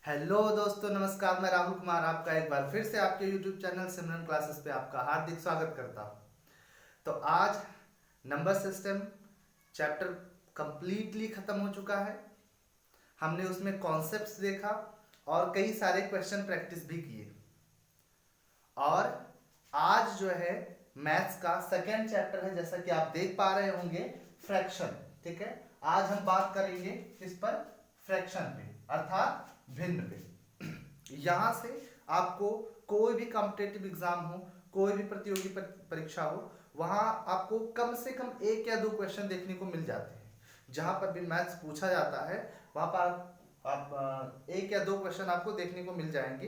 Hello दोस्तों, नमस्कार। मैं राहुल कुमार आपका एक बार फिर से आपके YouTube चैनल सिमरन क्लासेस पे आपका हार्दिक स्वागत करता हूँ। तो आज नंबर सिस्टम चैप्टर कंप्लीटली खत्म हो चुका है। हमने उसमें कॉन्सेप्ट्स देखा और कई सारे क्वेश्चन प्रैक्टिस भी किए। और आज जो है मैथ्स का सेकेंड चैप्टर है, जैसा कि आप देख पा रहे होंगे, फ्रैक्शन। ठीक है, आज हम बात करेंगे इस पर, फ्रैक्शन पे, अर्थात भिन्न पे। यहाँ से आपको कोई भी कॉम्पिटेटिव एग्जाम हो, कोई भी प्रतियोगी परीक्षा हो, वहाँ आपको कम से कम एक या दो क्वेश्चन देखने को मिल जाते हैं। जहाँ पर भी मैथ्स पूछा जाता है वहाँ पर आप एक या दो क्वेश्चन आपको देखने को मिल जाएंगे।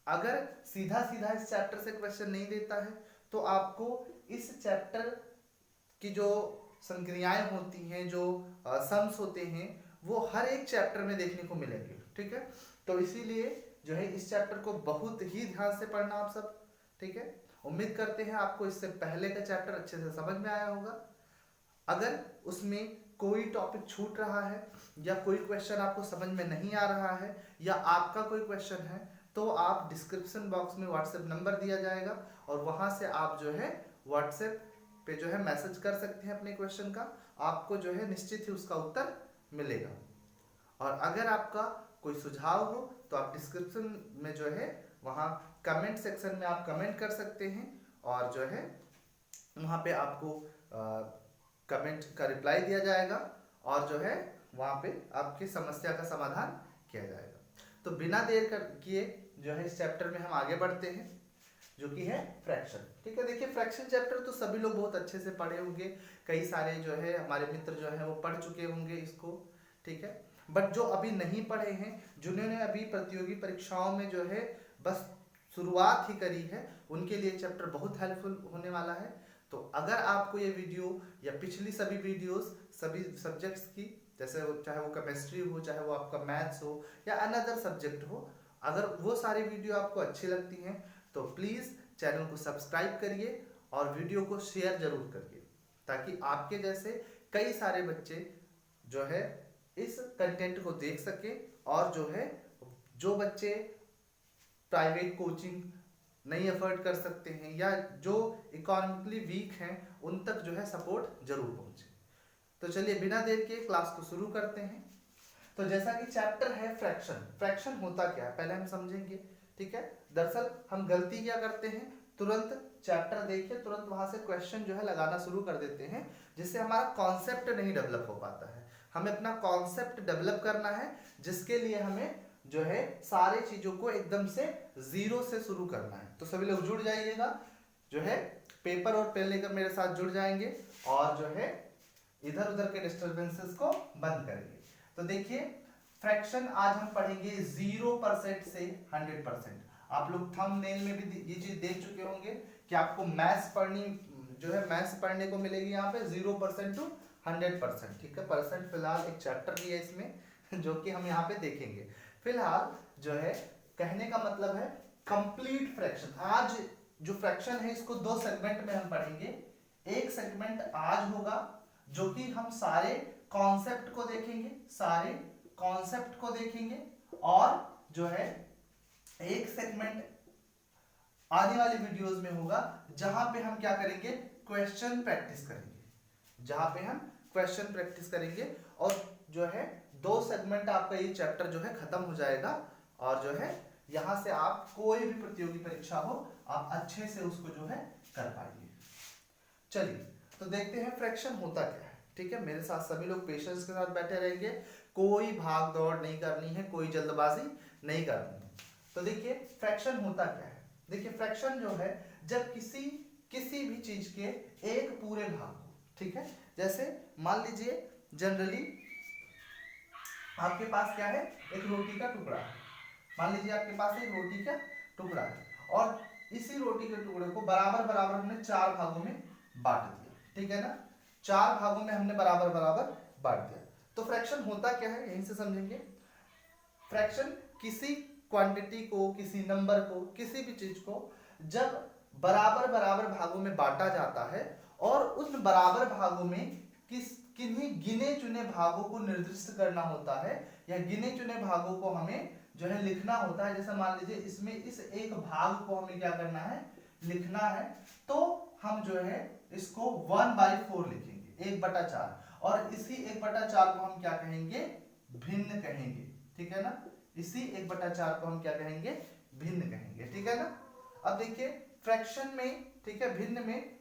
अगर सीधा सीधा इस चैप्टर से क्वेश्चन नहीं देता है तो आपको इस चैप्टर की जो संक्रियाएं होती हैं, जो सम्स होते हैं, वो हर एक चैप्टर में देखने को मिलेंगे। ठीक है, तो इसीलिए जो है इस चैप्टर को बहुत ही ध्यान से पढ़ना आप सब। ठीक है, उम्मीद करते हैं आपको इससे पहले का चैप्टर अच्छे से समझ में आया होगा। अगर उसमें कोई टॉपिक छूट रहा है या कोई क्वेश्चन आपको समझ में नहीं आ रहा है या आपका कोई क्वेश्चन है, तो आप डिस्क्रिप्शन बॉक्स में व्हाट्सएप नंबर दिया जाएगा और वहां से आप जो है व्हाट्सएप पे जो है मैसेज कर सकते हैं अपने क्वेश्चन का। आपको जो है निश्चित ही उसका उत्तर मिलेगा। और अगर आपका कोई सुझाव हो तो आप डिस्क्रिप्शन में जो है वहाँ कमेंट सेक्शन में आप कमेंट कर सकते हैं और जो है वहाँ पे आपको कमेंट का रिप्लाई दिया जाएगा और जो है वहाँ पे आपकी समस्या का समाधान किया जाएगा। तो बिना देर किए जो है इस चैप्टर में हम आगे बढ़ते हैं, जो कि है फ्रैक्शन। ठीक है, देखिए फ्रैक्शन चैप्टर तो सभी लोग बहुत अच्छे से पढ़े होंगे। कई सारे जो है हमारे मित्र जो है वो पढ़ चुके होंगे इसको। ठीक है, बट जो अभी नहीं पढ़े हैं, जिन्होंने अभी प्रतियोगी परीक्षाओं में जो है बस शुरुआत ही करी है, उनके लिए चैप्टर बहुत हेल्पफुल होने वाला है। तो अगर आपको ये वीडियो या पिछली सभी वीडियोस सभी सब्जेक्ट्स की, जैसे चाहे वो केमिस्ट्री हो, चाहे वो आपका मैथ्स हो या अनदर सब्जेक्ट हो, अगर वो सारी वीडियो आपको अच्छी लगती हैं तो प्लीज़ चैनल को सब्सक्राइब करिए और वीडियो को शेयर जरूर करिए, ताकि आपके जैसे कई सारे बच्चे जो है इस कंटेंट को देख सके और जो है जो बच्चे प्राइवेट कोचिंग नहीं अफोर्ड कर सकते हैं या जो इकोनॉमिकली वीक हैं, उन तक जो है सपोर्ट जरूर पहुंचे। तो चलिए बिना देर के क्लास को शुरू करते हैं। तो जैसा कि चैप्टर है फ्रैक्शन, फ्रैक्शन होता क्या है पहले हम समझेंगे। ठीक है, दरअसल हम गलती क्या करते हैं, तुरंत चैप्टर देखिए, तुरंत वहां से क्वेश्चन जो है लगाना शुरू कर देते हैं, जिससे हमारा कॉन्सेप्ट नहीं डेवलप हो पाता है। हमें अपना कॉन्सेप्ट डेवलप करना है, जिसके लिए हमें जो है सारी चीजों को एकदम से जीरो से शुरू करना है। तो सभी लोग जुड़ जाइएगा, जो है पेपर और पेन लेकर मेरे साथ जुड़ जाएंगे और जो है इधर उधर के डिस्टर्बेंसेस को बंद करेंगे। तो देखिए फ्रैक्शन आज हम पढ़ेंगे 0% से 100%। आप लोग थंबनेल में भी ये चीज देख चुके होंगे कि आपको मैथ्स पढ़नी जो है मैथ्स पढ़ने को मिलेगी यहाँ पे 0% टू 100%। ठीक है, परसेंट फिलहाल एक चैप्टर भी है इसमें जो कि हम यहाँ पे देखेंगे। फिलहाल जो है कहने का मतलब है कंप्लीट फ्रैक्शन। आज जो फ्रैक्शन है इसको दो सेगमेंट में हम पढ़ेंगे। एक सेगमेंट आज होगा जो कि हम सारे कॉन्सेप्ट को देखेंगे, सारे कॉन्सेप्ट को देखेंगे, और जो है एक सेगमेंट आने वाली वीडियोस में होगा जहां पे हम क्या करेंगे, क्वेश्चन प्रैक्टिस करेंगे, जहां पे हम क्वेश्चन प्रैक्टिस करेंगे। और जो है दो सेगमेंट आपका ये चैप्टर जो है खत्म हो जाएगा और जो है यहां से आप कोई भी प्रतियोगी परीक्षा हो आप अच्छे से उसको जो है कर पाएंगे। चलिए तो देखते हैं फ्रैक्शन होता क्या है। ठीक है, मेरे साथ सभी लोग पेशेंस के साथ बैठे रहेंगे, कोई भाग दौड़ नहीं करनी है, कोई जल्दबाजी नहीं करनी है। तो देखिए फ्रैक्शन होता क्या है। देखिए फ्रैक्शन जो है जब किसी भी चीज के एक पूरे भाग को, ठीक है, जैसे मान लीजिए जनरली आपके पास क्या है, एक रोटी का टुकड़ा है। मान लीजिए आपके पास एक रोटी का टुकड़ा है और इसी रोटी के टुकड़े को बराबर बराबर हमने चार भागों में बांट दिया। ठीक है ना, चार भागों में हमने बराबर बराबर बांट दिया। तो फ्रैक्शन होता क्या है यहीं से समझेंगे। फ्रैक्शन किसी क्वांटिटी को, किसी नंबर को, किसी भी चीज को जब बराबर बराबर भागों में बांटा जाता है और उन बराबर भागों में किन्हीं गिने चुने भागों को निर्दिष्ट करना होता है या गिने चुने भागों को हमें जो है लिखना होता है। जैसे मान लीजिए इसमें इस एक भाग को हमें क्या करना है, लिखना है, तो हम जो है इसको 1/4 लिखेंगे, 1/4, और इसी 1/4 को हम क्या कहेंगे, भिन्न कहेंगे, ठीक है ना। इसी 1/4 को हम क्या कहेंगे, भिन्न कहेंगे, ठीक है ना। अब देखिए फ्रैक्शन में, ठीक है, भिन्न में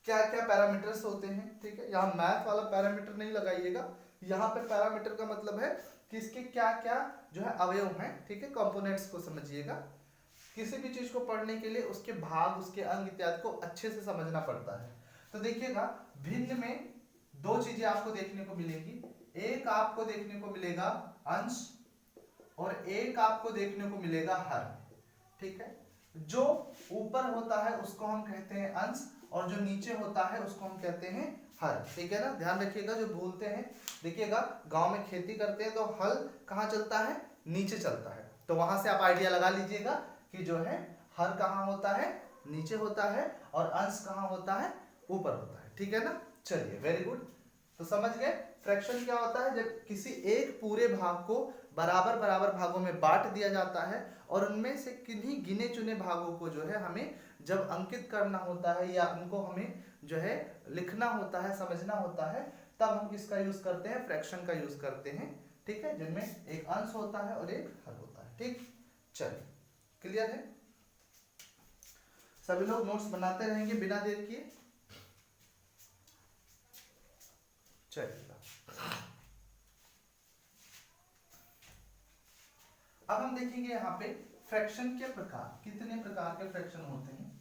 क्या क्या पैरामीटर्स होते हैं, ठीक है। यहाँ मैथ वाला पैरामीटर नहीं लगाइएगा, यहाँ पे पैरामीटर का मतलब है कि इसके क्या क्या जो है अवयव हैं, ठीक है, कंपोनेंट्स को समझिएगा। किसी भी चीज को पढ़ने के लिए उसके भाग, उसके अंग इत्यादि को अच्छे से समझना पड़ता है। तो देखिएगा भिन्न में दो चीजें आपको देखने को मिलेंगी, एक आपको देखने को मिलेगा अंश और एक आपको देखने को मिलेगा हर, ठीक है। जो ऊपर होता है उसको हम कहते हैं अंश और जो नीचे होता है उसको हम कहते हैं हल, ठीक है ना। ध्यान रखिएगा, जो भूलते हैं, देखिएगा गांव में खेती करते हैं तो हल कहाँ चलता है, नीचे चलता है, तो वहां से आप आइडिया लगा लीजिएगा कि जो है हल कहाँ होता है, नीचे होता है, और अंश कहाँ होता है, ऊपर होता है, ठीक है ना। चलिए वेरी गुड। तो समझ गए फ्रैक्शन क्या होता है, जब किसी एक पूरे भाग को बराबर बराबर भागों में बांट दिया जाता है और उनमें से किन्हीं गिने चुने भागों को जो है हमें जब अंकित करना होता है या उनको हमें जो है लिखना होता है, समझना होता है, तब हम किसका यूज करते हैं, फ्रैक्शन का यूज करते हैं, ठीक है, जिनमें एक अंश होता है और एक हल होता है, ठीक। चलिए क्लियर है, सभी लोग नोट्स बनाते रहेंगे बिना देर किए। चलिए अब हम देखेंगे यहाँ पे फ्रैक्शन के प्रकार, कितने प्रकार के फ्रैक्शन होते हैं।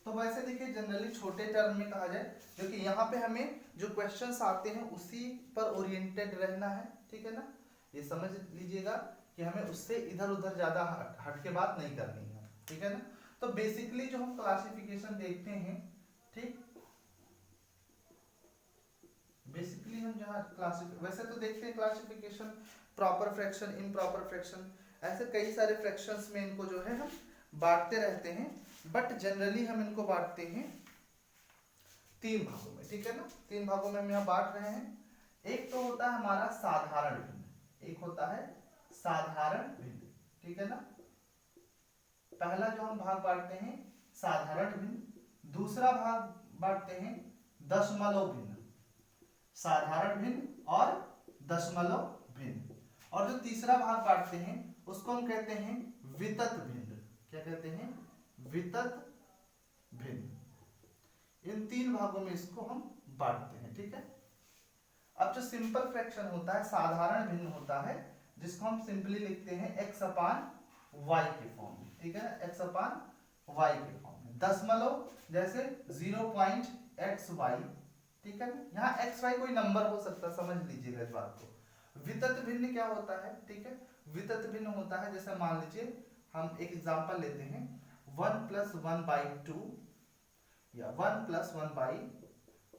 तो वैसे देखिए जनरली छोटे टर्म में कहा जाए, क्योंकि यहाँ पे हमें जो क्वेश्चंस आते हैं उसी पर ओरिएंटेड रहना है, ठीक है ना। ये समझ लीजिएगा कि हमें उससे इधर उधर ज्यादा हट के बात नहीं करनी है, ठीक है ना। तो बेसिकली जो हम क्लासिफिकेशन देखते हैं, ठीक, बेसिकली हम जहाँ वैसे तो देखते हैं classification, proper fraction, improper fraction, ऐसे कई सारे फ्रैक्शंस में इनको जो है हम बांटते रहते हैं, बट जनरली हम इनको बांटते हैं 3 भागों में, ठीक है ना। 3 भागों में हम यहाँ बांट रहे हैं। एक तो होता है हमारा साधारण भिन्न, एक होता है साधारण भिन्न, ठीक है ना। पहला जो हम भाग बांटते हैं साधारण भिन्न, दूसरा भाग बांटते हैं दशमलव भिन्न, साधारण भिन्न और दशमलव भिन्न, और जो तीसरा भाग बांटते हैं उसको हम कहते हैं वितत भिन्न। क्या कहते हैं, वितत भिन्न। इन 3 भागों में इसको हम बांटते हैं, ठीक है। अब जो सिंपल फ्रैक्शन होता है, साधारण भिन्न होता है, जिसको हम सिंपली लिखते हैं x/y के फॉर्म में, ठीक है, x/y के फॉर्म में। दशमलव जैसे 0.xy, ठीक है, यहाँ xy कोई नंबर हो सकता है, समझ लीजिएगा इस बात को। वितत भिन्न क्या होता है, ठीक है, वितत भिन्न होता है, जैसे मान लीजिए हम एक एग्जांपल लेते हैं 1 + 1/2 या 1 +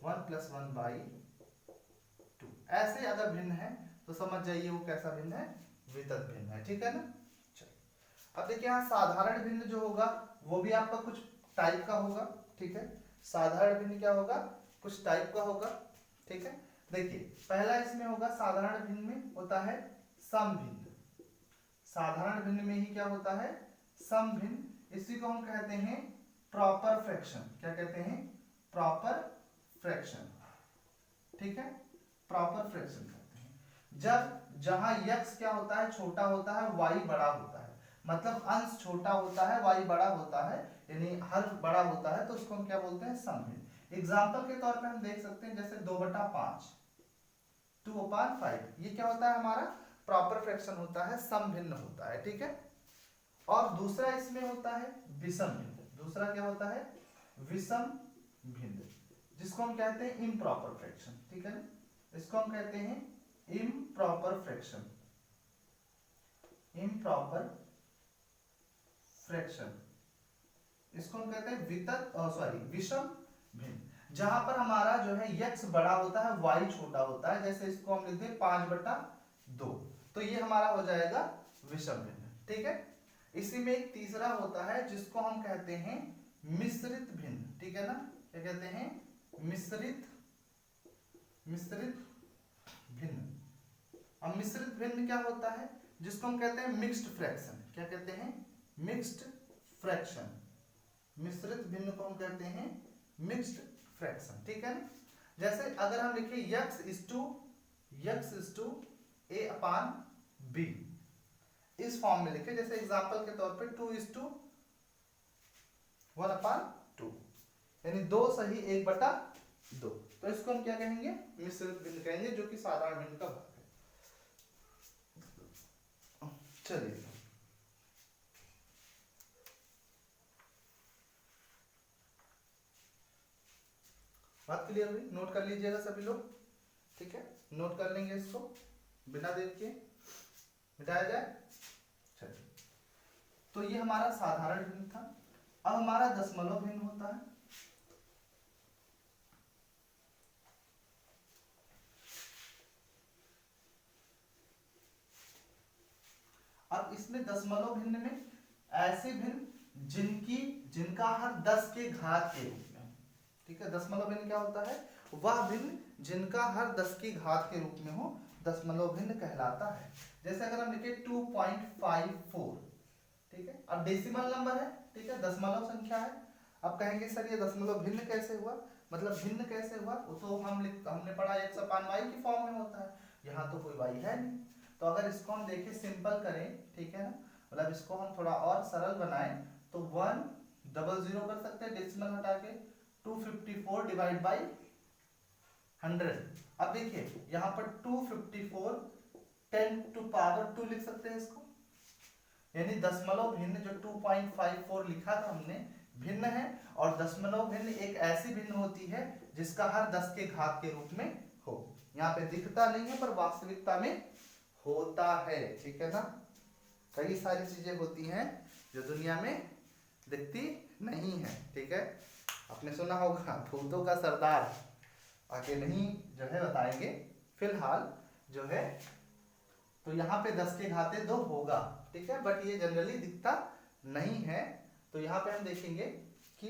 1/2, ऐसे अगर भिन्न है तो समझ जाइए वो कैसा भिन्न है, वितत भिन्न है, ठीक है ना। चलिए अब देखिए यहाँ साधारण भिन्न जो होगा वो भी आपका कुछ टाइप का होगा, ठीक है। साधारण भिन्न क्या होगा, कुछ टाइप का होगा, ठीक है। देखिए पहला इसमें होगा, साधारण भिन्न में होता है सम भिन्न। साधारण भिन्न में ही क्या होता है, सम भिन्न। इसी को हम कहते हैं प्रॉपर फ्रैक्शन। क्या कहते हैं, प्रॉपर फ्रैक्शन, ठीक है, प्रॉपर फ्रैक्शन कहते हैं। जब जहां x क्या होता है, छोटा होता है, y बड़ा होता है, मतलब अंश छोटा होता है, y बड़ा होता है, यानी हर बड़ा होता है, तो उसको हम क्या बोलते हैं, सम भिन्न। एग्जाम्पल के तौर पे हम देख सकते हैं जैसे 2/5, 2/5, ये क्या होता है, हमारा प्रॉपर फ्रैक्शन होता है, सम भिन्न होता है, ठीक है। और दूसरा इसमें होता है विषम भिन्न। दूसरा क्या होता है, विषम भिन्न, जिसको हम कहते हैं इम्प्रॉपर फ्रैक्शन, ठीक है ना। इसको हम कहते हैं इम्प्रॉपर फ्रैक्शन, इम्प्रॉपर फ्रैक्शन। इसको हम कहते हैं विषम भिन्न, जहां पर हमारा जो है x बड़ा होता है, y छोटा होता है। जैसे इसको हम लिखते हैं 5/2, तो ये हमारा हो जाएगा विषम भिन्न, ठीक है। इसी में एक तीसरा होता है जिसको हम कहते हैं मिश्रित भिन्न, ठीक है ना। क्या कहते हैं, मिश्रित मिश्रित भिन्न। अब मिश्रित भिन्न क्या होता है, जिसको हम कहते हैं मिक्स्ड फ्रैक्शन। क्या कहते हैं, मिक्स्ड फ्रैक्शन। मिश्रित भिन्न को हम कहते हैं मिक्स्ड फ्रैक्शन, ठीक है ना। जैसे अगर हम लिखें x is to a upon b, इस फॉर्म में लिखे, जैसे एग्जांपल के तौर पे 2 इज टू 1 अपान 2, यानी 2 सही 1/2। तो इसको हम क्या कहेंगे, मिश्रित भिन्न कहेंगे, जो कि साधारण भिन्न का भाग है। चलिए बात क्लियर हुई, नोट कर लीजिएगा सभी लोग, ठीक है। नोट कर लेंगे इसको, बिना देख के मिटाया जाए। चलिए, तो ये हमारा साधारण भिन्न था। अब हमारा दशमलव भिन्न होता है। अब इसमें दशमलव भिन्न में ऐसे भिन्न जिनका हर 10 के घात के रूप में, ठीक है। दशमलव भिन्न क्या होता है, वह भिन्न जिनका हर 10 की घात के रूप में हो, दशमलव भिन्न कहलाता है। जैसे अगर हम लिखे 2.54, ठीक है। अब डेसिमल नंबर है, ठीक है, दशमलव संख्या है। अब कहेंगे सर ये दशमलव भिन्न कैसे हुआ, मतलब भिन्न कैसे हुआ, तो हमने पढ़ा x अपान y की फॉर्म में होता है, यहाँ तो कोई y है नहीं। तो अगर इसको हम देखें, सिंपल करें, ठीक है ना, मतलब इसको हम थोड़ा और सरल बनाएं, तो 100 कर सकते हैं, डेसिमल हटा के 254 डिवाइड बाई 100। अब देखिए यहाँ पर 254 10 टू पावर 2 लिख सकते हैं इसको, यानी दशमलव भिन्न जो 2.54 लिखा था हमने भिन्न है, और दशमलव भिन्न एक ऐसी भिन्न होती है जिसका हर 10 के घात के रूप में हो। यहाँ पे दिखता नहीं है पर वास्तविकता में होता है, ठीक है ना। कई सारी चीजें होती हैं जो दुनिया में दिखती नहीं है, ठीक है। आपने सुना होगा भूतों का सरदार आके नहीं जो है बताएंगे, फिलहाल जो है तो यहाँ पे 10 के घाते 2 होगा, ठीक है, बट ये जनरली दिखता नहीं है। तो यहाँ पे हम देखेंगे कि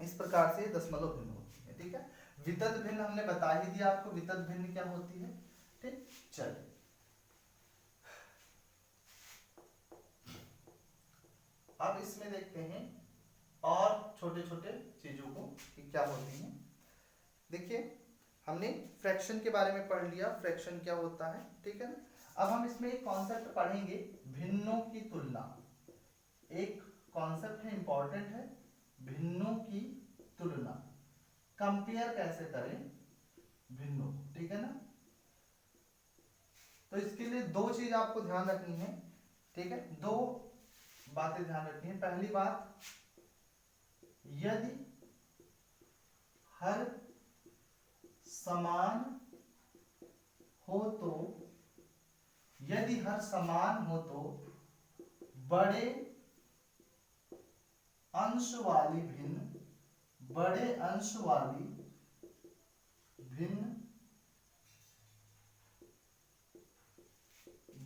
इस प्रकार से दशमलव भिन्न होती है, ठीक है। वितत भिन्न हमने बता ही दिया आपको, वितत भिन्न क्या होती है, ठीक। चलिए अब इसमें देखते हैं और छोटे छोटे चीजों को कि क्या होती हैं। देखिए हमने फ्रैक्शन के बारे में पढ़ लिया, फ्रैक्शन क्या होता है, ठीक है ना। अब हम इसमें एक कॉन्सेप्ट पढ़ेंगे, भिन्नों की तुलना। एक कॉन्सेप्ट है, इंपॉर्टेंट है, भिन्नों की तुलना। कंपेयर कैसे करें भिन्नों, ठीक है ना। तो इसके लिए 2 चीज आपको ध्यान रखनी है, ठीक है, 2 बातें ध्यान रखनी है। पहली बात, यदि हर समान हो तो, यदि हर समान हो तो बड़े अंश वाली भिन्न, बड़े अंश वाली भिन्न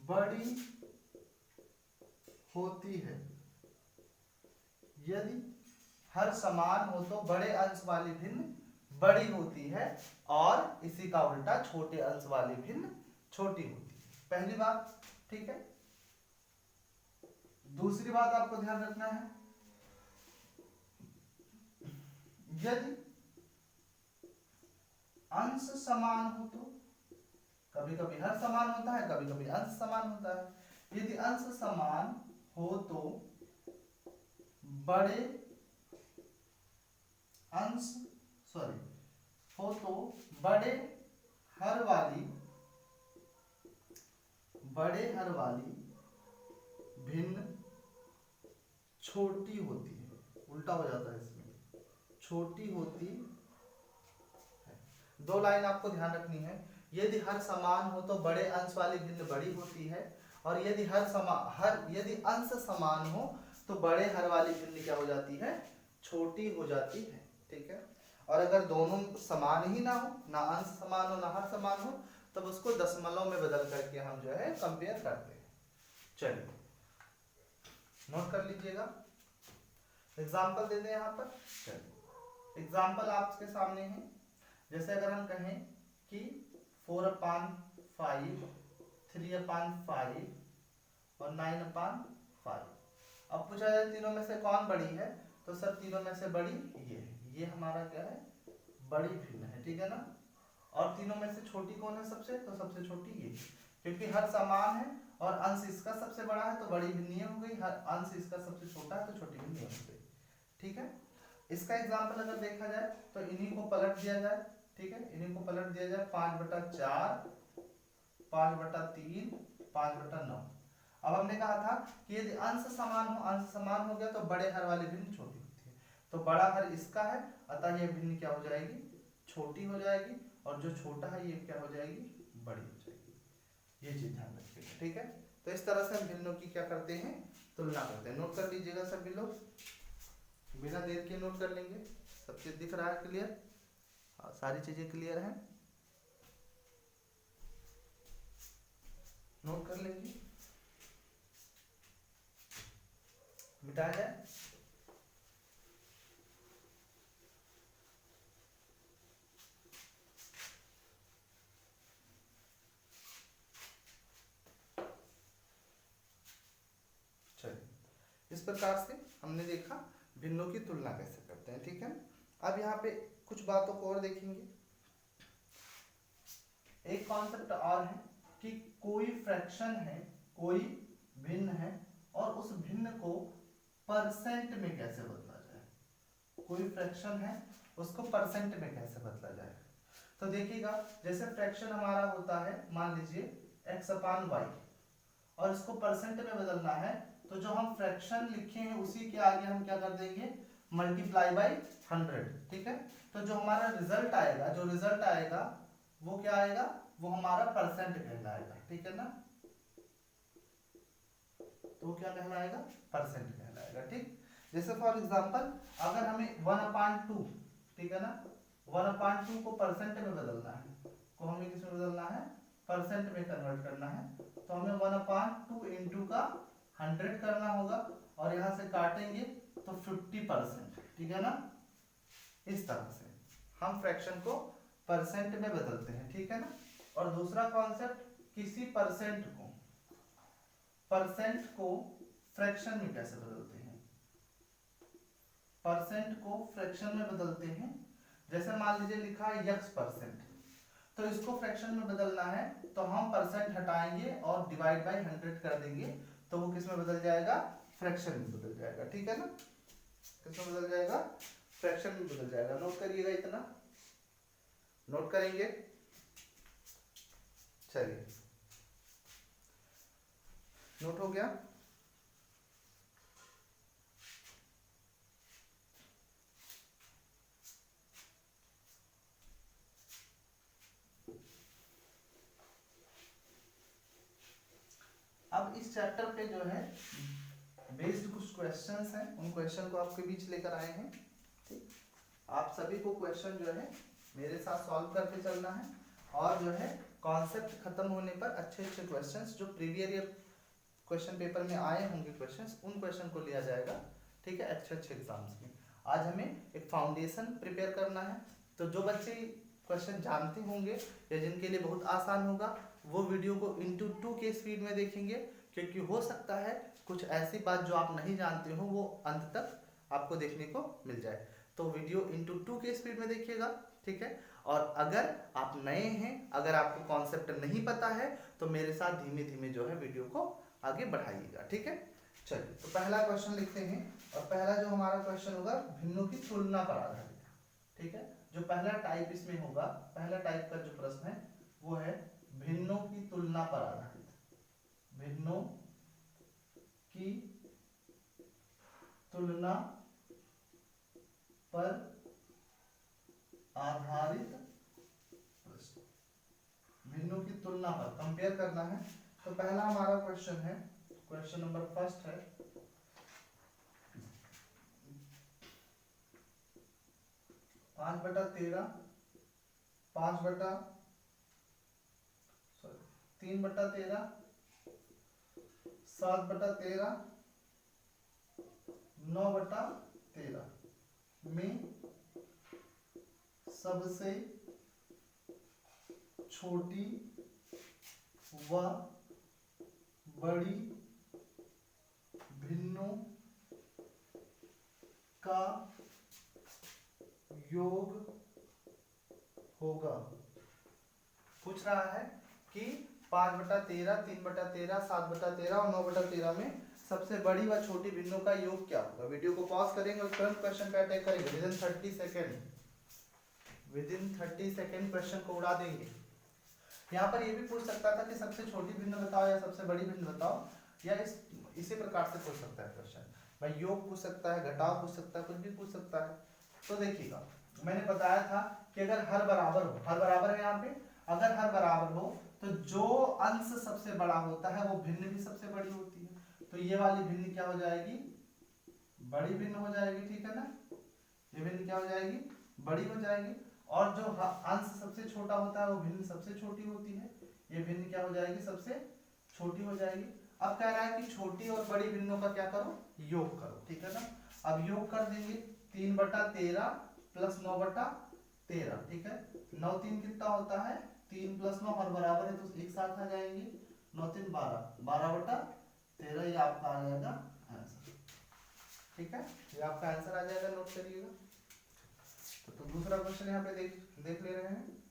बड़ी होती है। यदि हर समान हो तो बड़े अंश वाली भिन्न बड़ी होती है, और इसी का उल्टा छोटे अंश वाली भिन्न छोटी होती है। पहली बात, ठीक है। दूसरी बात आपको ध्यान रखना है, यदि अंश समान हो तो, कभी कभी हर समान होता है, कभी कभी अंश समान होता है। यदि अंश समान हो तो बड़े अंश हो तो बड़े हर वाली भिन्न छोटी होती है। उल्टा हो जाता है इसमें, छोटी होती है। 2 लाइन आपको ध्यान रखनी है, यदि हर समान हो तो बड़े अंश वाली भिन्न बड़ी होती है, और यदि यदि अंश समान हो तो बड़े हर वाली भिन्न क्या हो जाती है, छोटी हो जाती है, ठीक है। और अगर दोनों समान ही ना हो, ना अंश समान हो ना हर समान हो, तब उसको दशमलव में बदल करके हम जो है कंपेयर करते हैं। चलिए नोट कर लीजिएगा, एग्जाम्पल दे दें यहाँ पर। चलिए एग्जाम्पल आपके सामने है। जैसे अगर हम कहें 4/5, 3/5 और 9/5। अब पूछा जाए तीनों में से कौन बड़ी है, तो सर तीनों में से बड़ी ये हमारा क्या है, बड़ी भिन्न है, ठीक है ना। और तीनों में से छोटी कौन है सबसे, तो सबसे छोटी ये, क्योंकि हर समान है और अंश इसका सबसे बड़ा है तो बड़ी भिन्नीय हो गई, हर अंश इसका सबसे छोटा है तो छोटी भिन्नीय हो गई, ठीक है। इसका एग्जाम्पल अगर देखा जाए तो इन्हीं को पलट दिया जाए, ठीक है, इन्हीं को पलट दिया जाए 5/4, 5/3, 5/9। अब हमने कहा था कि यदि अंश समान हो गया तो बड़े हर वाली भिन्न छोटी होती है, तो बड़ा हर इसका है अतः ये भिन्न क्या हो जाएगी, छोटी हो जाएगी, और जो छोटा है ये क्या हो जाएगी, बड़ी हो जाएगी। ये चीज ध्यान रखिएगा, ठीक है। तो इस तरह से हम भिन्नों की क्या करते हैं, तुलना करते हैं। नोट कर लीजिएगा सभी लोग, बिना देर के नोट कर लेंगे। सब चीज दिख रहा है क्लियर, सारी चीजें क्लियर हैं, नोट कर लेंगे, मिटाया जाए। इस प्रकार से हमने देखा भिन्नों की तुलना कैसे करते हैं, ठीक है। अब यहाँ पे कुछ बातों को और देखेंगे। एक कॉन्सेप्ट और है कि कोई फ्रैक्शन है, कोई भिन्न है और उस भिन्न को परसेंट में कैसे बदला जाए। कोई फ्रैक्शन है उसको परसेंट में कैसे बदला जाए, तो देखिएगा जैसे फ्रैक्शन हमारा होता है, मान लीजिए x/y, और इसको परसेंट में बदलना है तो जो हम फ्रैक्शन लिखे हैं उसी के आगे हम क्या कर देंगे, मल्टीप्लाई बाय 100, ठीक है। तो जो हमारा रिजल्ट आएगा वो क्या आएगा, वो हमारा परसेंट कहलाएगा, ठीक है ना। तो क्या कहलाएगा, परसेंट कहलाएगा, ठीक। जैसे फॉर एग्जांपल अगर हमें 1/2, ठीक है ना, 1/2 को परसेंट में बदलना है, को हमें किसमें बदलना है, परसेंट में कन्वर्ट करना है, तो हमें 1/2 इंटू का 100 करना होगा और यहाँ से काटेंगे तो 50%, ठीक है ना। इस तरह से हम फ्रैक्शन को परसेंट में बदलते हैं, ठीक है ना। और दूसरा कॉन्सेप्ट, किसी परसेंट को फ्रैक्शन में कैसे बदलते हैं, परसेंट को फ्रैक्शन में बदलते हैं। जैसे मान लीजिए लिखा है x%, तो इसको फ्रैक्शन में बदलना है तो हम परसेंट हटाएंगे और डिवाइड बाय 100 कर देंगे, तो वो किस में बदल जाएगा, फ्रैक्शन में बदल जाएगा, ठीक है ना। किस में बदल जाएगा, फ्रैक्शन में बदल जाएगा। नोट करिएगा, इतना नोट करेंगे। चलिए, नोट हो गया। अब इस चैप्टर पे जो है बेस्ड कुछ क्वेश्चंस हैं, उन क्वेश्चन को आपके बीच लेकर आए हैं, ठीक। आप सभी को क्वेश्चन जो है मेरे साथ सॉल्व करके चलना है, और जो है कॉन्सेप्ट खत्म होने पर अच्छे अच्छे क्वेश्चंस जो प्रीवियस ईयर क्वेश्चन पेपर में आए होंगे क्वेश्चंस, उन क्वेश्चन को लिया जाएगा, ठीक है, अच्छे अच्छे एग्जाम्स में। आज हमें एक फाउंडेशन प्रिपेयर करना है, तो जो बच्चे क्वेश्चन जानते होंगे या जिनके लिए बहुत आसान होगा वो वीडियो को इंटू 2 के स्पीड में देखेंगे, क्योंकि हो सकता है कुछ ऐसी बात जो आप नहीं जानते हो वो अंत तक आपको देखने को मिल जाए। तो वीडियो इंटू 2 के स्पीड में देखिएगा, ठीक है। और अगर आप नए हैं, अगर आपको कॉन्सेप्ट नहीं पता है, तो मेरे साथ धीमे धीमे जो है वीडियो को आगे बढ़ाइएगा, ठीक है। चलिए, तो पहला क्वेश्चन लिखते हैं, और पहला जो हमारा क्वेश्चन होगा भिन्नों की तुलना पर आधारित, ठीक है। जो पहला टाइप इसमें होगा, पहला टाइप का जो प्रश्न है वो है भिन्नों की तुलना पर आधारित, भिन्नों की तुलना पर आधारित प्रश्न, भिन्नों की तुलना पर कंपेयर करना है। तो पहला हमारा क्वेश्चन है, क्वेश्चन नंबर फर्स्ट है, 5/13, 3/13, 7/13, 9/13 में सबसे छोटी व बड़ी भिन्नों का योग होगा। पूछ रहा है कि 5/13, 3/13, 7/13 और 9/13 में सबसे बड़ी व छोटी भिन्नों का योग क्या होगा। वीडियो को पॉज करेंगे और तुरंत क्वेश्चन पे अटैक करेंगे। विदिन 30 सेकेंड क्वेश्चन को उड़ा देंगे। यहाँ पर ये भी पूछ सकता था कि सबसे छोटी भिन्न बताओ या सबसे बड़ी भिन्न बताओ, या इसी प्रकार से पूछ सकता है क्वेश्चन। भाई योग पूछ सकता है, घटाव पूछ सकता है, कुछ भी पूछ सकता है। तो देखिएगा, मैंने बताया था कि अगर हर बराबर हो, हर बराबर है यहाँ पे, अगर हर बराबर हो तो जो अंश सबसे बड़ा होता है वो भिन्न भी सबसे बड़ी होती है। तो ये वाली भिन्न क्या हो जाएगी, बड़ी भिन्न हो जाएगी, ठीक है ना। ये भिन्न क्या हो जाएगी, बड़ी हो जाएगी। और जो अंश सबसे छोटा होता है वो भिन्न सबसे छोटी होती है। ये भिन्न क्या हो जाएगी, सबसे छोटी हो जाएगी। अब कह रहा है कि छोटी और बड़ी भिन्नों का क्या करो, योग करो, ठीक है ना। अब योग कर देंगे 3/13 प्लस 9/13, ठीक है। 9 3 कितना होता है, 3 + 9 और बराबर है तो एक साथ आ जाएंगे। 9 3 12, 12/13 ये आपका आ जाएगा आंसर, ठीक है। ये आपका आंसर आ जाएगा, नोट करिएगा। तो दूसरा क्वेश्चन यहाँ पे देख ले रहे हैं।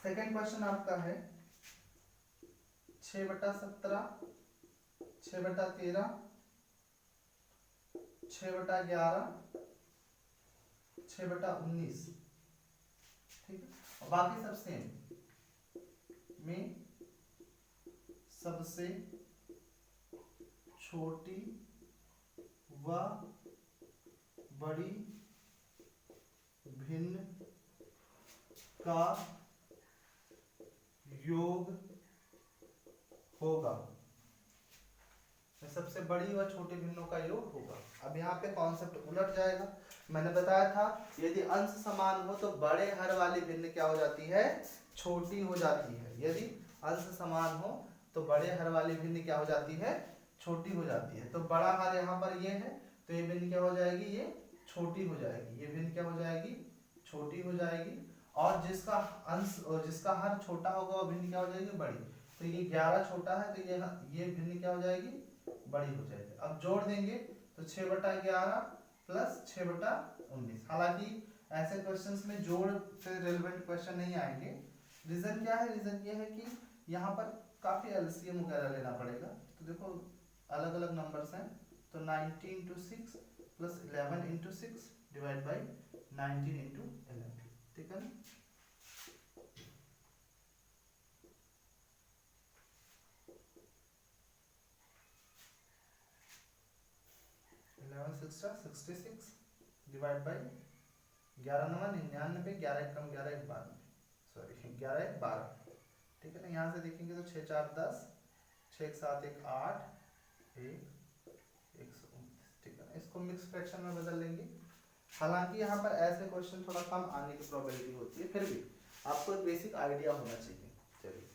सेकंड क्वेश्चन आपका है 6/17, 6/13, 6/11, 6/19, ठीक है। और बाकी सब सेम में सबसे छोटी व बड़ी भिन्न का योग होगा। सबसे बड़ी व छोटी भिन्नों का योग होगा। अब यहाँ पे कॉन्सेप्ट उलट जाएगा। मैंने बताया था यदि अंश समान हो तो बड़े हर वाली भिन्न क्या हो जाती है, छोटी हो जाती है। यदि अंश समान हो तो बड़े हर वाली भिन्न क्या हो जाती है, छोटी हो जाती है। तो बड़ा हर यहाँ पर ये है तो ये भिन्न क्या हो जाएगी, ये छोटी हो जाएगी। ये भिन्न क्या हो जाएगी, छोटी हो जाएगी। और जिसका अंश और जिसका हर छोटा होगा वो भिन्न क्या हो जाएगी, बड़ी। तो ये 11 छोटा है तो ये भिन्न क्या हो जाएगी, बड़ी हो जाएगी। अब जोड़ देंगे तो 6/11 प्लस 6/19। हालांकि ऐसे क्वेश्चंस में जोड़ से रिलेवेंट क्वेश्चन नहीं आएंगे। रीजन क्या है, रीजन ये है कि यहाँ पर काफी एलसीएम वगैरह लेना पड़ेगा। तो देखो अलग अलग नंबर्स हैं, तो 90 × 6 प्लस 11 × 6 डिवाइड बाई 19 × 11, ठीक है ना। इलेवन 66 डिवाइड बाई 11 9 99, 11 1 11 1 12, सॉरी 11 1 12, ठीक है ना। यहाँ से देखेंगे तो 6 4 10, 6 7 1 8, 1 119, ठीक है ना। इसको मिक्स फ्रैक्शन में बदल लेंगे। हालांकि यहाँ पर ऐसे क्वेश्चन थोड़ा कम आने की प्रोबेबिलिटी होती है, फिर भी आपको एक बेसिक आइडिया होना चाहिए। चलिए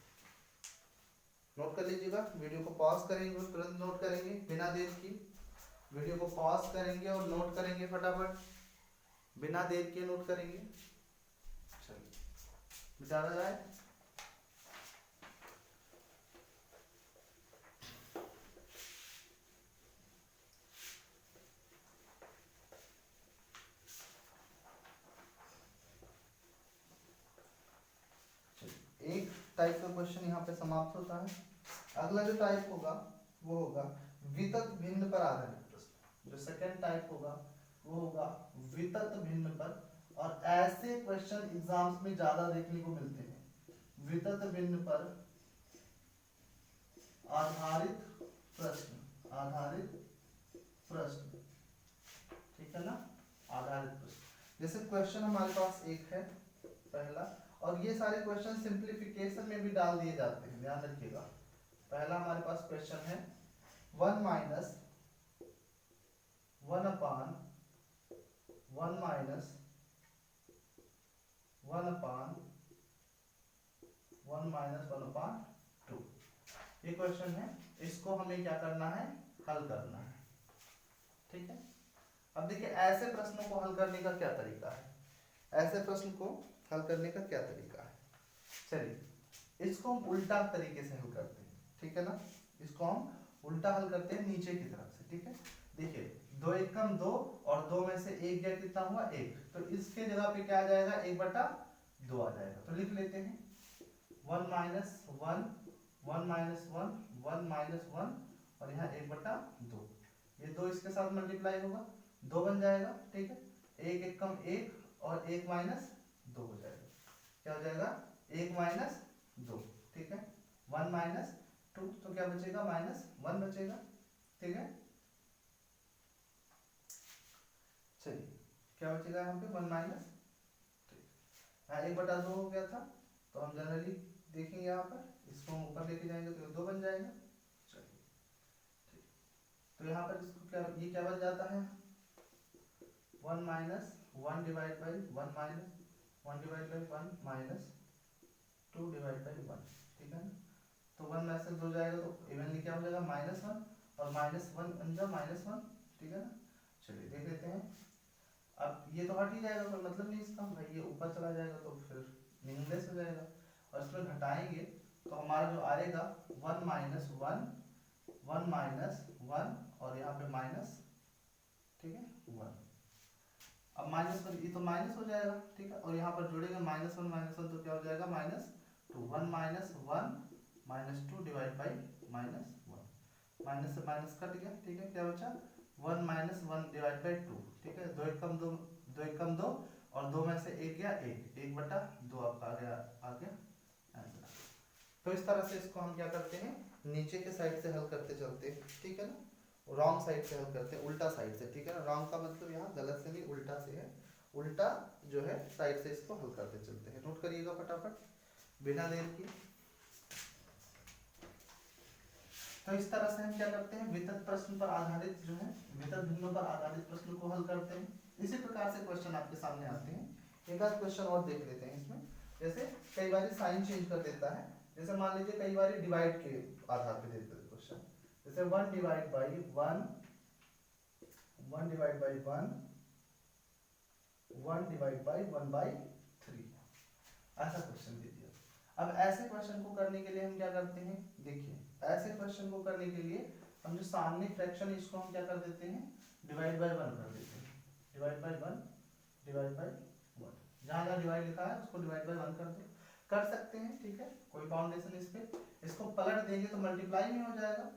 नोट कर लीजिएगा। वीडियो को पॉज करेंगे और तुरंत नोट करेंगे बिना देर की। वीडियो को पॉज करेंगे और नोट करेंगे फटाफट, बिना देर के नोट करेंगे। चलिए मिटा जाए। एक टाइप का क्वेश्चन यहाँ पे समाप्त होता है। अगला जो टाइप होगा वो होगा वितत भिन्न पर आधारित प्रश्न। जो सेकंड टाइप होगा वो होगा वितत भिन्न पर। और ऐसे क्वेश्चन एग्जाम्स में ज्यादा देखने को मिलते हैं। वितत भिन्न पर आधारित प्रश्न, आधारित प्रश्न, ठीक है ना। आधारित प्रश्न जैसे क्वेश्चन हमारे पास एक है पहला, और ये सारे क्वेश्चन सिंप्लीफिकेशन में भी डाल दिए जाते हैं, ध्यान रखिएगा। पहला हमारे पास क्वेश्चन है 1 - 1/(1 - 1 1/(2)। ये क्वेश्चन है, इसको हमें क्या करना है, हल करना है, ठीक है। अब देखिए ऐसे प्रश्नों को हल करने का क्या तरीका है, ऐसे प्रश्न को हल करने का क्या तरीका है। चलिए इसको हम उल्टा तरीके से हल करते हैं, ठीक है ना। इसको हम उल्टा हल करते हैं नीचे की तरफ से, ठीक है। देखिए 2 1 कम 2 और 2 में से 1 गया, कितना हुआ 1, तो इसके जगह पे क्या आ जाएगा 1/2 आ जाएगा। तो लिख लेते हैं 1 - 1 1 - 1 1 - 1 और यहाँ 1/2, ये 2 इसके साथ मल्टीप्लाई होगा 2 बन जाएगा, ठीक है। 1 1 कम 1 और 1 - 2 हो जाएगा, क्या हो जाएगा 1 - 2, ठीक है। 1 - 2 तो क्या बचेगा -1 बचेगा, ठीक है। चलिए क्या बचेगा यहाँ पे 1 - 2, 1/2 हो गया था, तो हम जनरली देखेंगे यहाँ पर, इसको हम ऊपर लेके जाएंगे तो 2 बन जाएगा। चलिए ठीक, तो यहाँ पर इसको क्या, ये क्या बन जाता है 1 - 1 divide by 1 - 1 divide by 1 minus 2 divide by 1, ठीक है ना। तो 1 में से 2 जाएगा तो इवनली क्या हो जाएगा -1 और -1 बन जाए -1, ठीक है ना। चलिए देख लेते हैं, अब ये तो हट ही जाएगा, कोई मतलब नहीं इसका भाई, ये ऊपर चला जाएगा तो फिर मीनिंगलेस हो जाएगा। और इसमें घटाएंगे तो हमारा जो आएगा 1 - 1 1 - 1 और यहाँ पे माइनस, ठीक है 1। अब -1 ये तो माइनस हो जाएगा, ठीक है। और यहाँ पर जोड़ेंगे -1 तो क्या हो जाएगा -2 1 - 1 -2 डिवाइड बाई -1, माइनस से माइनस कट गया, ठीक है। क्या बचा 1 - 1 डिवाइड बाई 2, ठीक है। 2 1 कम 2 2 1 कम 2 और 2 में से 1 गया 1/2 आपका आ गया आंसर। तो इस तरह से इसको हम क्या करते हैं नीचे के साइड से हल करते चलते हैं, ठीक है ना। रॉन्ग साइड से हल करते हैं, उल्टा साइड से, ठीक है ना। रॉन्ग का मतलब यहाँ गलत से नहीं, उल्टा से है, उल्टा जो है साइड से इसको हल करते चलते हैं। नोट करिएगा फटाफट बिना देर की। तो इस तरह से हम क्या करते हैं वितत प्रश्न पर आधारित जो है वितत भिन्नों पर आधारित प्रश्न को हल करते हैं। इसी प्रकार से क्वेश्चन आपके सामने आते हैं। एक आध क्वेश्चन और देख लेते हैं इसमें। जैसे कई बार साइन चेंज कर देता है, जैसे मान लीजिए कई बार डिवाइड के आधार पर देते हैं क्वेश्चन, जैसे 1 divide by 1 1 divide by 1 1 divide by 1/3, ऐसा क्वेश्चन दे दिया। अब ऐसे क्वेश्चन को करने के लिए हम क्या करते हैं, देखिए ऐसे क्वेश्चन को करने के लिए हम जो सामने फ्रैक्शन इसको हम क्या कर देते हैं डिवाइड बाय 1 कर देते हैं, डिवाइड बाय 1 डिवाइड बाय 1, जहाँ जहाँ डिवाइड लिखा है उसको डिवाइड बाय 1 कर दो, कर सकते हैं, ठीक है। कोई बाउंडेशन इस पे, इसको पलट देंगे तो मल्टीप्लाई में हो जाएगा।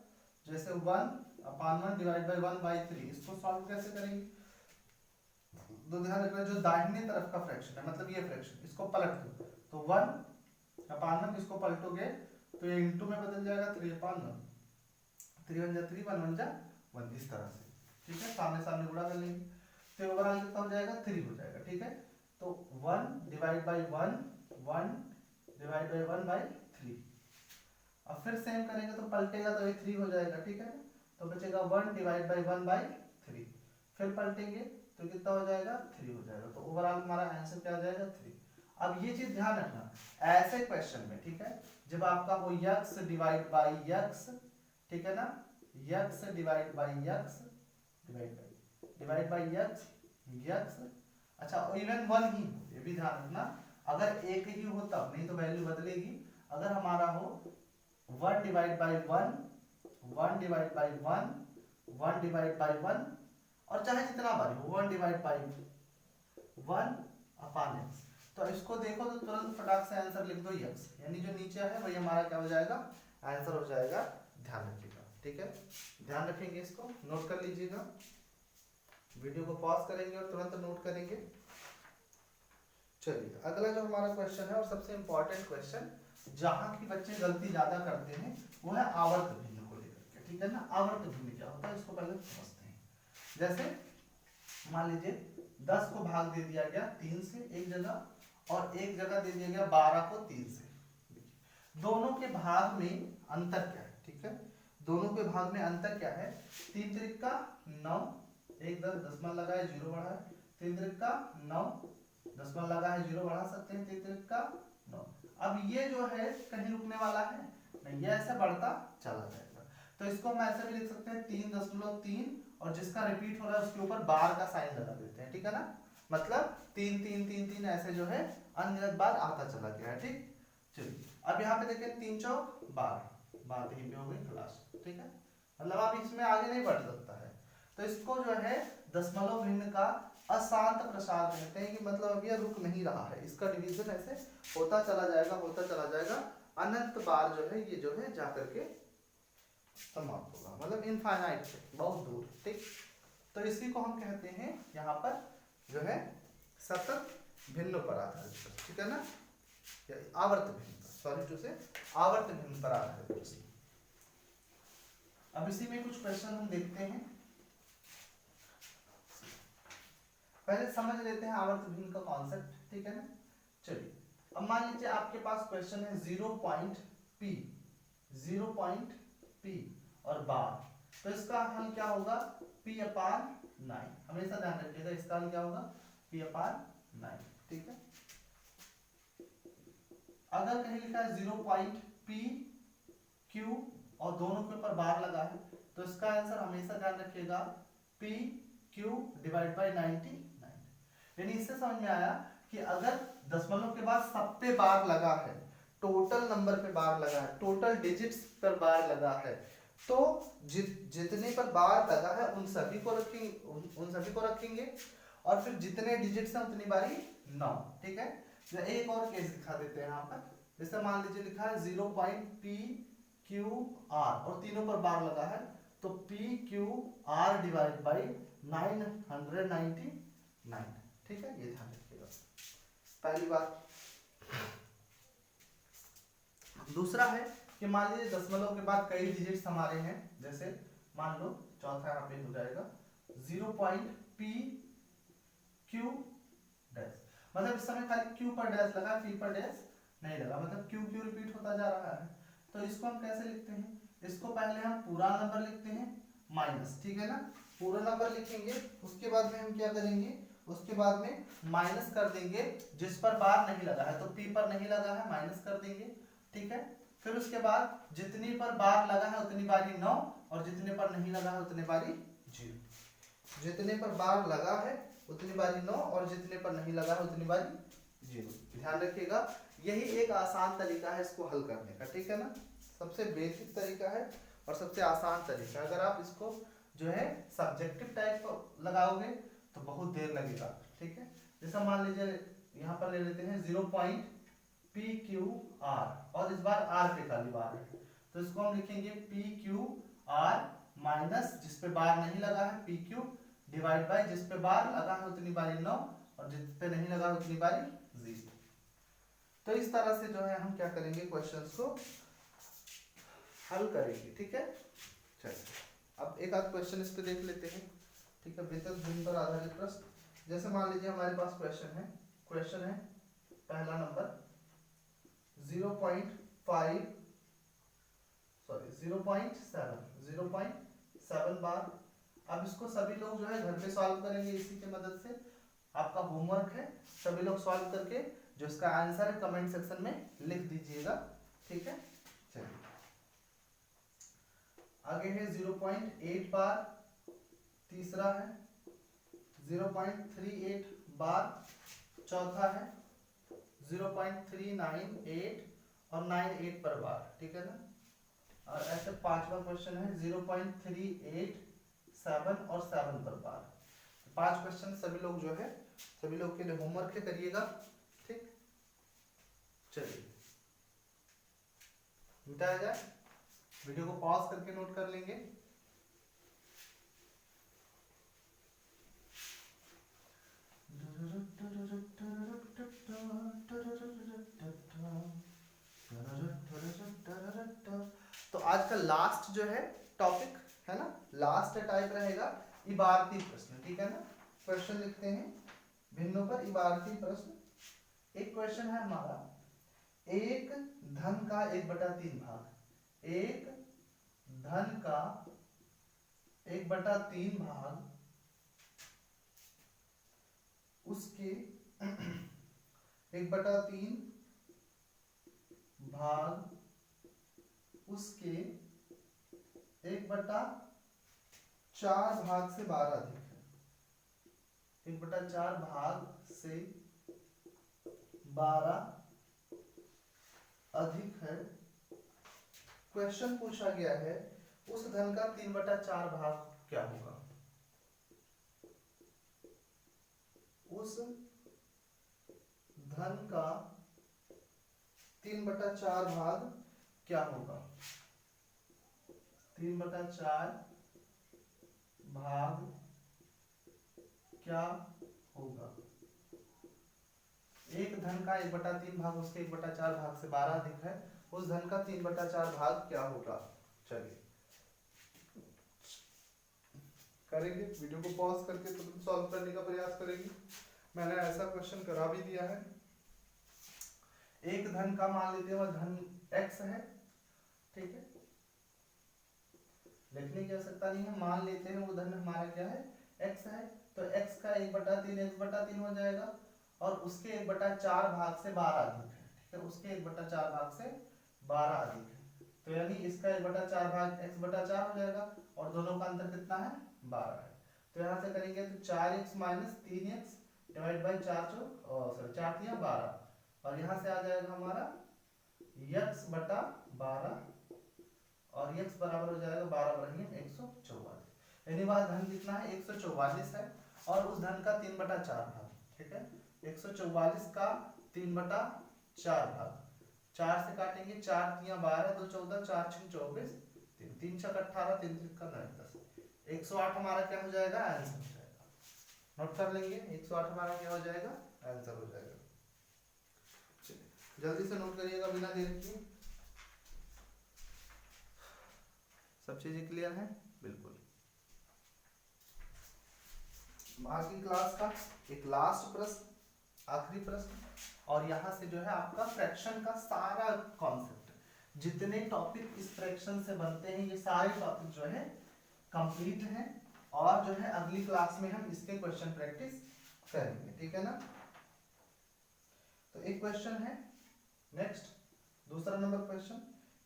जैसे 1/1 डिवाइड बाय 1/3, इसको सॉल्व कैसे करेंगे, तो ध्यान रखना जो दाहिने तरफ का फ्रैक्शन है मतलब ये फ्रैक्शन, इसको पलट दो तो 1/1 इसको पलटोगे तो ये इनटू में बदल जाएगा 3/1, 3 1 जा 3 1 1 जा 1, इस तरह से, ठीक है। सामने सामने गुणा कर लेंगे तो ओवरऑल कितना हो जाएगा 3 हो जाएगा, ठीक है। तो 1 डिवाइड बाय 1 1 डिवाइड बाय 1/3, अब फिर सेम करेंगे तो पलटेगा तो ये 3 हो जाएगा, ठीक है। तो बचेगा 1 डिवाइड बाय 1/3, फिर पलटेंगे तो कितना हो जाएगा 3 हो जाएगा। तो ओवरऑल हमारा आंसर क्या हो जाएगा 3। अब ये चीज ध्यान रखना ऐसे क्वेश्चन में, ठीक है, जब आपका वो यक्स डिवाइड बाई यक्स, ठीक है ना, x divide by x divide by x x, अच्छा इवन 1 ही हो, ये भी ध्यान रखना, अगर एक ही हो तब, नहीं तो वैल्यू बदलेगी। अगर हमारा हो 1 divide by 1 1 divide by 1 1 divide by 1 और चाहे जितना बार हो 1 डिवाइड बाई 1 अपॉन x, तो इसको देखो तो तुरंत फटाक से आंसर लिख दो यक्स, यानी जो नीचे है वही हमारा क्या हो जाएगा आंसर हो जाएगा। ध्यान रखिएगा, ठीक है, ध्यान रखेंगे, इसको नोट कर लीजिएगा, वीडियो को पॉज करेंगे और तुरंत नोट करेंगे। चलिए अगला जो हमारा क्वेश्चन है और सबसे इंपॉर्टेंट क्वेश्चन जहां की बच्चे गलती ज्यादा करते हैं वो है आवर्त भिन्न को लेकर के, ठीक है ना। आवर्त भिन्न क्या होता है इसको पहले समझते हैं। जैसे मान लीजिए 10 को भाग दे दिया गया 3 से एक जगह और एक जगह दे दिया गया 12 को 3 से, दोनों के भाग में अंतर क्या है, ठीक है, दोनों के भाग में अंतर क्या है, 3 त्रिक 9, एक 10 दशमलव लगा है 0 बढ़ा है, 3 त्रिक 9 दशमलव लगा है 0 बढ़ा सकते हैं, 3 त्रिक 9। अब ये जो है कहीं रुकने वाला है नहीं, ये ऐसे बढ़ता चला जाएगा, तो इसको हम ऐसे भी लिख सकते हैं 3.3 और जिसका रिपीट हो रहा है उसके ऊपर बार का साइन लगा देते हैं, ठीक है ना, मतलब 3 3 3 3 ऐसे जो है अनगिनत बार आता चला गया है, ठीक। चलिए अब यहाँ पे देखें 3 चौक 12, बात यहीं पे हो गई क्लास, ठीक है। मतलब आप इसमें आगे नहीं बढ़ सकता है। तो इसको जो है दशमलव भिन्न का अशांत प्रसार कहते हैं कि मतलब अब यह रुक नहीं रहा है, इसका डिवीजन ऐसे होता चला जाएगा, होता चला जाएगा, अनंत बार जो है ये जो है जाकर के समाप्त होगा, मतलब इनफाइनाइट से बहुत दूर, ठीक। तो इसी को हम कहते हैं यहाँ पर जो है सतत भिन्न पर आधारित, ठीक है ना, आवर्त भिन्न, सॉरी टू से आवर्त भिन्न पर आधारित प्रश्न। अब इसी में कुछ क्वेश्चन हम देखते हैं, पहले समझ लेते हैं आवर्त भिन्न का कॉन्सेप्ट, ठीक है ना। चलिए अब मान लीजिए आपके पास क्वेश्चन है 0.P और बार, तो इसका हल क्या होगा P/9, हमेशा ध्यान रखिएगा इसका हल क्या होगा P/9, ठीक है। अगर कहीं लिखा है 0.PQ और दोनों के ऊपर बार लगा है तो इसका आंसर हमेशा ध्यान रखिएगा PQ/99। यानी इससे समझ में आया कि अगर दशमलव के बाद सब पे बार लगा है, टोटल नंबर पे बार लगा है, टोटल डिजिट्स पर बार लगा है, तो जितने पर बार लगा है उन सभी को रखेंगे और फिर जितने डिजिट्स हैं उतनी बारी 9, ठीक है। एक और केस दिखा देते हैं यहाँ पर, जैसे मान लीजिए लिखा है 0.PQR और तीनों पर बार लगा है, तो PQR/999, ठीक है, ये ध्यान रखिएगा पहली बात। दूसरा है कि मान लीजिए दशमलव के बाद कई डिजिट्स हमारे हैं, जैसे मान लो चौथा यहाँ पे हो जाएगा 0.PQ डैश, मतलब इस समय खाली Q पर डैश लगा, P पर डैश नहीं लगा, मतलब Q रिपीट होता जा रहा है। तो इसको हम कैसे लिखते हैं, इसको पहले हम पूरा नंबर लिखते हैं माइनस, ठीक है ना, पूरा नंबर लिखेंगे, उसके बाद में हम क्या करेंगे, उसके बाद में माइनस कर देंगे जिस पर बार नहीं लगा है, तो P पर नहीं लगा है माइनस कर देंगे, ठीक है। फिर उसके बाद जितनी पर बार लगा है उतनी बारी 9 और जितने पर नहीं लगा है उतनी बारी 0, जितने पर बार लगा है उतनी बारी 9 और जितने पर नहीं लगा है उतनी बारी 0, ध्यान रखिएगा। यही एक आसान तरीका है इसको हल करने का, ठीक है ना, सबसे बेसिक तरीका है और सबसे आसान तरीका। अगर आप इसको जो है सब्जेक्टिव टाइप लगाओगे तो बहुत देर लगेगा, ठीक है। जैसा मान लीजिए यहाँ पर ले लेते हैं 0.PQR और इस बार R पे खाली बार है, तो इसको हम लिखेंगे PQR माइनस जिस पे बार नहीं लगा है PQ डिवाइड बाय जिस पे बार लगा है उतनी बारी 9 और जिस पे नहीं लगा है उतनी बारी 0। तो इस तरह से जो है हम क्या करेंगे, क्वेश्चंस को हल करेंगे, ठीक है। चलिए अब एक आध क्वेश्चन इस पे देख लेते हैं, ठीक है, वितत भिन्न पर आधारित प्रश्न। जैसे मान लीजिए हमारे पास क्वेश्चन है पहला नंबर 0.7 बार। अब इसको सभी लोग जो है घर पे सॉल्व करेंगे इसी की मदद से, आपका होमवर्क है, सभी लोग सॉल्व करके जो इसका आंसर है कमेंट सेक्शन में लिख दीजिएगा, ठीक है। चलिए आगे है 0.8 बार, तीसरा है 0.38 बार, चौथा है 0.398 और 98 पर बार, ठीक है ना। और ऐसे पांचवा क्वेश्चन है 0.387 और 7 पर बार। 5 क्वेश्चन सभी लोग जो है सभी लोग के लिए होमवर्क करिएगा, ठीक। चलिए मिटाया जाए, वीडियो को पॉज करके नोट कर लेंगे। तो आज का लास्ट जो है टॉपिक है ना, लास्ट टाइप रहेगा इबारती प्रश्न, ठीक है ना। क्वेश्चन लिखते हैं भिन्नों पर इबारती प्रश्न। एक क्वेश्चन है हमारा, एक धन का 1/3 भाग, एक धन का 1/3 भाग उसके 1/3 भाग उसके 1/4 भाग से 12 अधिक है। 1/4 भाग से 12 अधिक है, क्वेश्चन पूछा गया है उस धन का 3/4 भाग क्या होगा, उस धन का 3/4 भाग क्या होगा, 3/4 भाग क्या होगा। एक धन का 1/3 भाग उसके 1/4 भाग से 12 अधिक है, उस धन का 3/4 भाग क्या होगा। चलिए करेंगे, वीडियो को पॉज करके तुरंत सॉल्व करने का प्रयास करेंगे। मैंने ऐसा क्वेश्चन करा भी दिया है। एक धन का मान लेते हैं वह धन x है, ठीक है, लिखने की आवश्यकता नहीं है, मान लेते हैं वो धन हमारा क्या है x है, तो x का 1/3 1/3 हो जाएगा और उसके 1/4 भाग से 12 अधिक है, ठीक है, उसके 1/4 भाग से 12 अधिक है, तो यानी इसका 1/4 भाग x/4 हो जाएगा और दोनों का अंतर कितना है 12 है। तो यहाँ से करेंगे तो 4x - 3x डिवाइड बाई 4 3 12 और यहाँ से आ जाएगा हमारा x/12 और x बराबर हो जाएगा 12 बराबर 144, यानी वह धन कितना है 144 है और उस धन का 3/4 भाग, ठीक है, 144 का 3/4 भाग, 4 से काटेंगे 4 3 12 2 14 4 6 24 3 6 18 3 3 का 9 10 108 हमारा क्या हो जाएगा आंसर हो जाएगा। नोट कर लेंगे 108 हमारा क्या हो जाएगा आंसर हो जाएगा। चलिए जल्दी से नोट करिएगा बिना देर किए। सब चीजें क्लियर है बिल्कुल। बाकी क्लास का एक लास्ट प्रश्न, आखिरी प्रश्न, और यहाँ से जो है आपका फ्रैक्शन का सारा कॉन्सेप्ट, जितने टॉपिक इस फ्रैक्शन से बनते हैं ये सारे टॉपिक जो है कंप्लीट हैं और जो है अगली क्लास में हम इसके क्वेश्चन प्रैक्टिस करेंगे, ठीक है ना। तो एक क्वेश्चन है नेक्स्ट, दूसरा नंबर क्वेश्चन,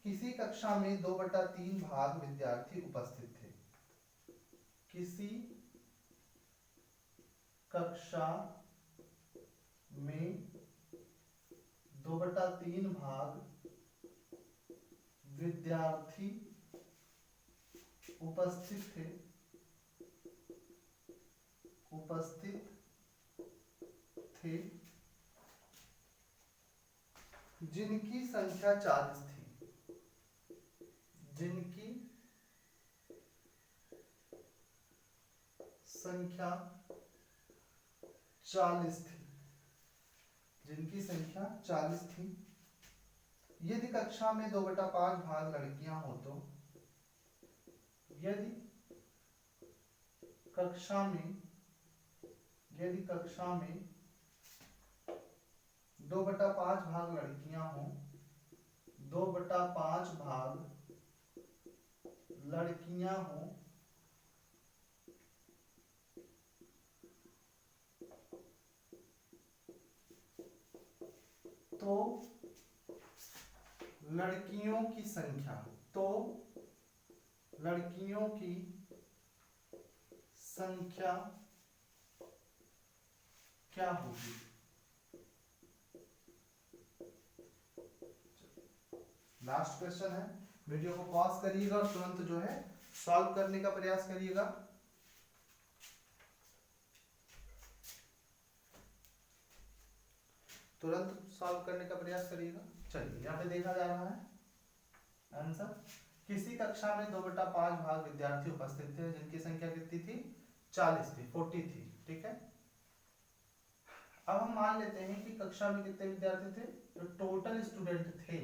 किसी कक्षा में 2/3 भाग विद्यार्थी उपस्थित थे, किसी कक्षा में 2/3 भाग विद्यार्थी उपस्थित थे, जिनकी संख्या 40 थी, जिनकी संख्या 40 थी, जिनकी संख्या 40 थी। यदि कक्षा में 2/5 भाग लड़कियां हो तो, यदि कक्षा में 2/5 भाग लड़कियां हो, 2/5 भाग लड़कियां हो तो लड़कियों की संख्या, तो लड़कियों की संख्या क्या होगी। लास्ट क्वेश्चन है, वीडियो को पॉज करिएगा और तुरंत जो है सॉल्व करने का प्रयास करिएगा। तुरंत सॉल्व करने का प्रयास करिएगा। चलिए यहाँ पे देखा जा रहा है आंसर, किसी कक्षा में 2/5 भाग विद्यार्थी उपस्थित थे जिनकी संख्या कितनी थी 40 थी, 40 थी, ठीक है। अब हम मान लेते हैं कि कक्षा में कितने विद्यार्थी थे, जो टोटल स्टूडेंट थे,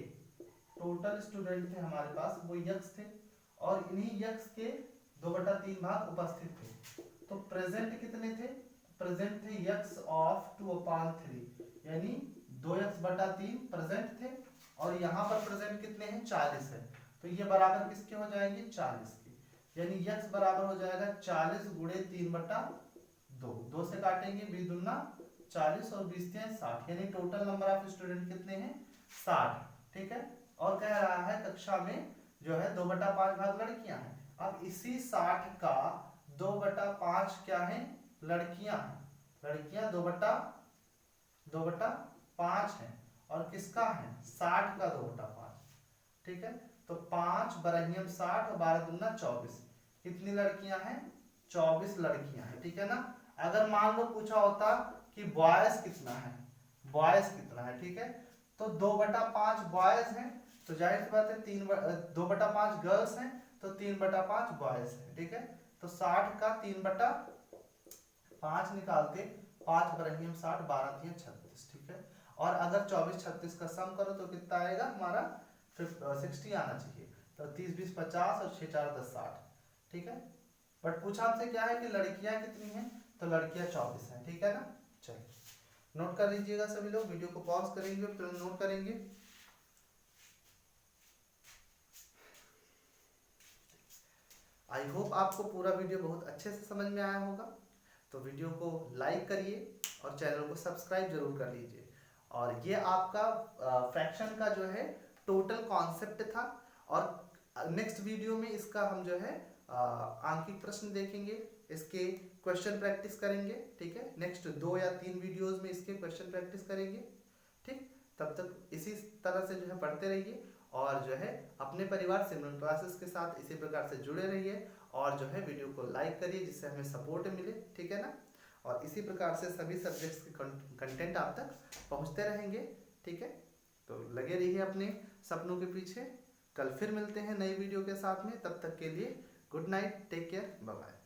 टोटल स्टूडेंट थे हमारे पास वो यक्स थे और इन्हीं यक्स के 2/3 भाग उपस्थित थे। तो प्रेजेंट कितने थे, प्रेजेंट थे यक्स ऑफ 2/3 यानी 2x/3 प्रेजेंट थे और यहाँ पर प्रेजेंट कितने हैं 40 है, तो ये बराबर किसके हो जाएंगे 40 के, यानी x बराबर हो जाएगा 40 × 3/2, 2 से काटेंगे 20 दूना 40 और 20 × 60, यानी टोटल नंबर ऑफ स्टूडेंट कितने हैं 60, ठीक है। और कह रहा है कक्षा में जो है 2/5 भाग लड़कियां हैं। अब इसी 60 का 2/5 क्या है लड़कियां हैं, लड़कियां 2/5 है और किसका है 60 का 2/5, ठीक है। तो 5 बरहियम 60 और 12 दूना 24, कितनी लड़कियां हैं 24 लड़कियां हैं, ठीक है ना। अगर मान लो पूछा होता कि बॉयज कितना है, बॉयज कितना है, ठीक है, तो 2/5 बॉयज हैं, तो जाहिर सी बात है 2/5 गर्ल्स हैं, तो 3/5 बॉयज है, ठीक है। तो 60 का 3/5 निकालते, 5 बरहियम 60, 12 दिया 36, ठीक है। और अगर 24 36 का सम करो तो कितना आएगा हमारा 60 आना चाहिए। तो 30 20 50 और 6 4 10 60, ठीक है। बट पूछा हमसे क्या है कि लड़कियां कितनी हैं, तो लड़कियां 24 हैं, ठीक है ना। चलिए नोट कर लीजिएगा सभी लोग, वीडियो को पॉज करेंगे फिर नोट करेंगे। आई होप आपको पूरा वीडियो बहुत अच्छे से समझ में आया होगा। तो वीडियो को लाइक करिए और चैनल को सब्सक्राइब जरूर कर लीजिए। और ये आपका फ्रैक्शन का जो है टोटल कॉन्सेप्ट था, और नेक्स्ट वीडियो में इसका हम जो है आंकिक प्रश्न देखेंगे, इसके क्वेश्चन प्रैक्टिस करेंगे, ठीक है। नेक्स्ट 2 या 3 वीडियोस में इसके क्वेश्चन प्रैक्टिस करेंगे, ठीक। तब तक इसी तरह से जो है पढ़ते रहिए और जो है अपने परिवार सिमरन क्लासेस के साथ इसी प्रकार से जुड़े रहिए, और जो है वीडियो को लाइक करिए जिससे हमें सपोर्ट मिले, ठीक है ना। और इसी प्रकार से सभी सब्जेक्ट्स के कंटेंट आप तक पहुंचते रहेंगे, ठीक है। तो लगे रहिए अपने सपनों के पीछे। कल फिर मिलते हैं नई वीडियो के साथ में, तब तक के लिए good night, take care, bye bye.